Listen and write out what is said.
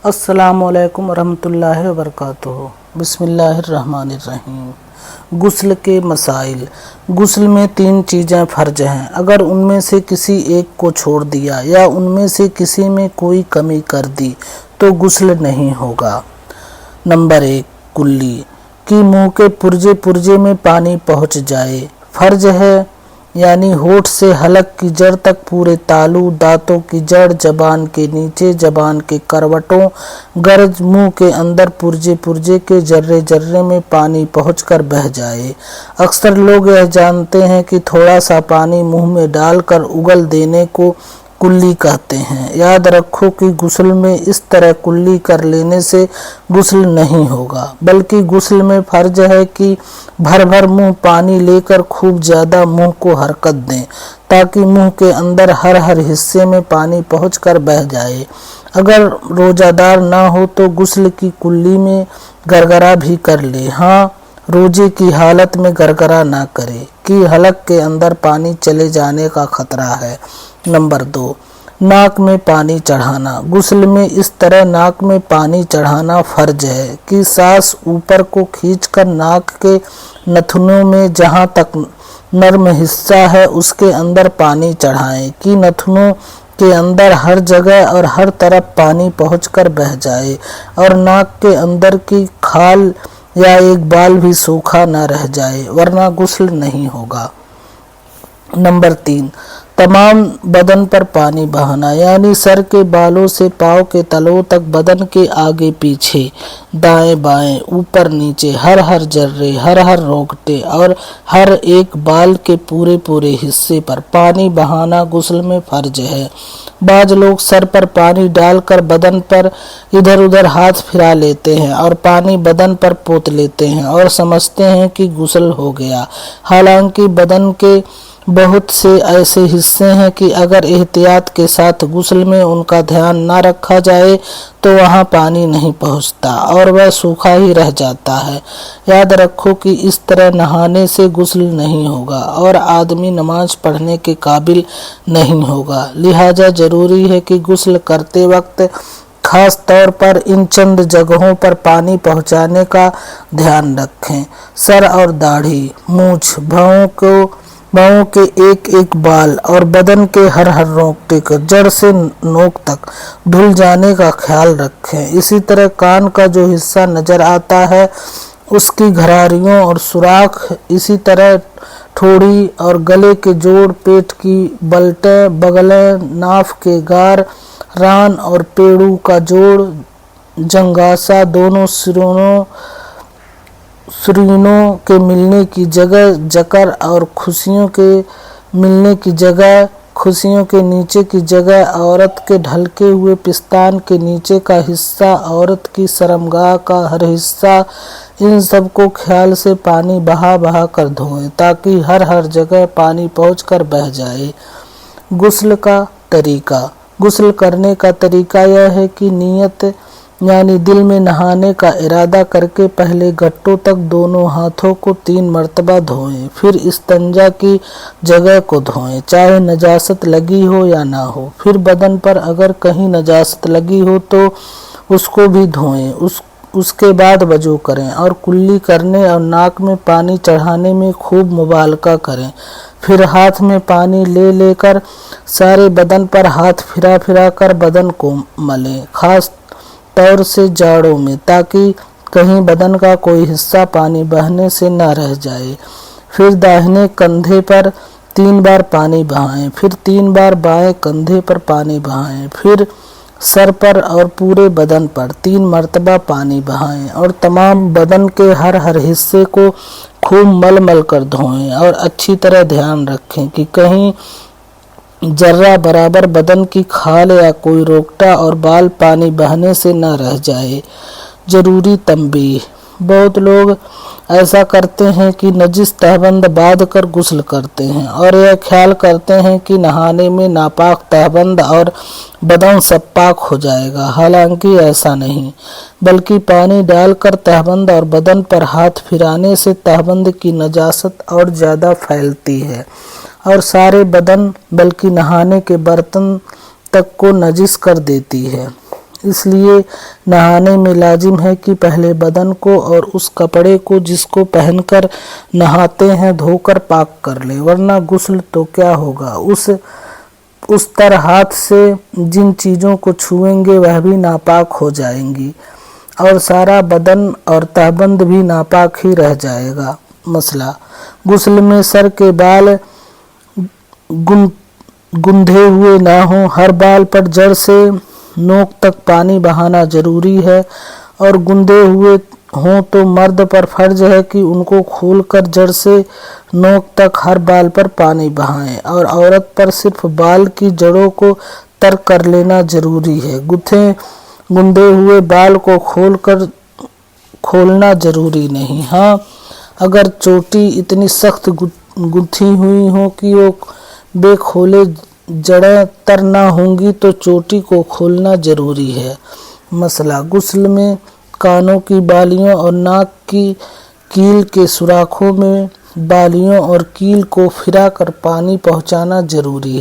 अस्सलामुअलैकुम वरहमतुल्लाहि वबरकातुहू। बिस्मिल्लाहिर्रहमानिर्रहीम। गुस्ल के मसाइल। गुस्ल में 3 चीज़ें फ़र्ज हैं। अगर उनमें से किसी एक को छोड़ दिया या उनमें से किसी में कोई कमी कर दी तो गुस्ल नहीं होगा। नंबर 1, कुल्ली कि मुंह के पुर्जे पुर्जे में पानी पहुंच जाए। फ़र्ज है यानी होठ से हलक की जड़ तक पूरे तालू, दांतों की जड़, जबान के नीचे, जबान के करवटों, गर्ज मुंह के अंदर पुर्जे पुर्जे के जर्रे जर्रे में पानी पहुंचकर बह जाए। अक्सर लोग यह जानते हैं कि थोड़ा सा पानी मुंह में डालकर उगल देने को कुल्ली कहते हैं। याद रखो कि गुस्ल में इस तरह कुल्ली कर लेने से गुस्ल नहीं होगा, बल्कि गुस्ल में फ़र्ज है कि भर भर मुंह पानी लेकर खूब ज़्यादा मुंह को हरकत दें ताकि मुंह के अंदर हर हर हिस्से में पानी पहुंचकर बह जाए। अगर रोज़ादार ना हो तो गुस्ल की कुल्ली में गरगरा भी कर ले। हाँ, रोजे की हालत में गरगरा ना करे कि हलक के अंदर पानी चले जाने का खतरा है। नंबर 2, नाक में पानी चढ़ाना। गुस्ल में इस तरह नाक में पानी चढ़ाना फ़र्ज है कि सांस ऊपर को खींचकर नाक के नथुनों में जहाँ तक नर्म हिस्सा है उसके अंदर पानी चढ़ाएं कि नथुनों के अंदर हर जगह और हर तरफ पानी पहुंचकर बह जाए और नाक के अंदर की खाल या एक बाल भी सूखा न रह जाए, वरना गुस्ल नहीं होगा। नंबर 3, तमाम बदन पर पानी बहाना यानी सर के बालों से पाँव के तलों तक बदन के आगे पीछे, दाएं बाएं, ऊपर नीचे, हर हर जर्रे, हर हर रोकटे और हर एक बाल के पूरे पूरे हिस्से पर पानी बहाना गुस्ल में फ़र्ज है। बाज लोग सर पर पानी डालकर बदन पर इधर उधर हाथ फिरा लेते हैं और पानी बदन पर पोत लेते हैं और समझते हैं कि गुस्ल हो गया। हालांकि बदन के बहुत से ऐसे हिस्से हैं कि अगर एहतियात के साथ गुस्ल में उनका ध्यान ना रखा जाए तो वहाँ पानी नहीं पहुँचता और वह सूखा ही रह जाता है। याद रखो कि इस तरह नहाने से गुस्ल नहीं होगा और आदमी नमाज पढ़ने के काबिल नहीं होगा। लिहाजा ज़रूरी है कि गुस्ल करते वक्त खास तौर पर इन चंद जगहों पर पानी पहुँचाने का ध्यान रखें। सर और दाढ़ी, मूंछ, भौं के एक एक बाल और बदन के हर हर रोकटे को जड़ से नोक तक धुल जाने का ख्याल रखें। इसी तरह कान का जो हिस्सा नजर आता है उसकी घरारियों और सुराख, इसी तरह ठोड़ी और गले के जोड़, पेट की बलटें, बगलें, नाफ के गार, रान और पेड़ू का जोड़, जंगासा, दोनों सुरीनों के मिलने की जगह, जकर और खुशियों के मिलने की जगह, खुशियों के नीचे की जगह, औरत के ढलके हुए पिस्तान के नीचे का हिस्सा, औरत की शर्मगाह का हर हिस्सा, इन सब को ख्याल से पानी बहा बहा कर धोएं ताकि हर हर जगह पानी पहुंचकर बह जाए। गुस्ल का तरीका। गुस्ल करने का तरीका यह है कि नियत यानी दिल में नहाने का इरादा करके पहले गट्टों तक दोनों हाथों को 3 मरतबा धोएं, फिर इस्तंजा की जगह को धोएं चाहे नजासत लगी हो या ना हो। फिर बदन पर अगर कहीं नजासत लगी हो तो उसको भी धोएं। उसके बाद वजू करें और कुल्ली करने और नाक में पानी चढ़ाने में खूब मुबालका करें। फिर हाथ में पानी ले लेकर सारे बदन पर हाथ फिरा फिरा कर बदन को मलें, खास तौर से जाड़ों में, ताकि कहीं बदन का कोई हिस्सा पानी बहने से न रह जाए। फिर दाहिने कंधे पर 3 बार पानी बहाएं, फिर 3 बार बाएं कंधे पर पानी बहाएं, फिर सर पर और पूरे बदन पर 3 मरतबा पानी बहाएं और तमाम बदन के हर हर हिस्से को खूब मल मल कर धोएं और अच्छी तरह ध्यान रखें कि कहीं जर्रा बराबर बदन की खाल या कोई रोकटा और बाल पानी बहने से न रह जाए। जरूरी तंबीह। बहुत लोग ऐसा करते हैं कि नजिस तहबंद बांध कर गुस्ल करते हैं और यह ख्याल करते हैं कि नहाने में नापाक तहबंद और बदन सब पाक हो जाएगा। हालांकि ऐसा नहीं, बल्कि पानी डालकर तहबंद और बदन पर हाथ फिराने से तहबंद की नजासत और ज़्यादा फैलती है और सारे बदन बल्कि नहाने के बर्तन तक को नजिस कर देती है। اس لیے نہانے میں لازم ہے کہ پہلے بدن کو اور اس کپڑے کو جس کو پہن کر نہاتے ہیں دھو کر پاک کر لیں، ورنہ غسل تو کیا ہوگا، اس طرح ہاتھ سے جن چیزوں کو چھوئیں گے وہ بھی ناپاک ہو جائیں گی اور سارا بدن اور تہبند بھی ناپاک ہی رہ جائے گا۔ مسئلہ: غسل میں سر کے بال گندھے ہوئے نہ ہوں، ہر بال پر جڑ سے نوک تک پانی بہانا ضروری ہے، اور گندھے ہوئے ہوں تو مرد پر فرض ہے کہ ان کو کھول کر جڑ سے نوک تک ہر بال پر پانی بہائیں، اور عورت پر صرف بال کی جڑوں کو ترک کر لینا ضروری ہے، گندھے ہوئے بال کو کھولنا ضروری نہیں۔ ہاں، اگر چوٹی اتنی سخت گتھی ہوئی ہو کہ وہ بے کھولے جڑیں تر نہ ہوں گی تو چوٹی کو کھولنا ضروری ہے۔ مسئلہ: غسل میں کانوں کی بالیوں اور ناک کی کیل کے سوراخوں میں بالیوں اور کیل کو پھرا کر پانی پہنچانا ضروری ہے۔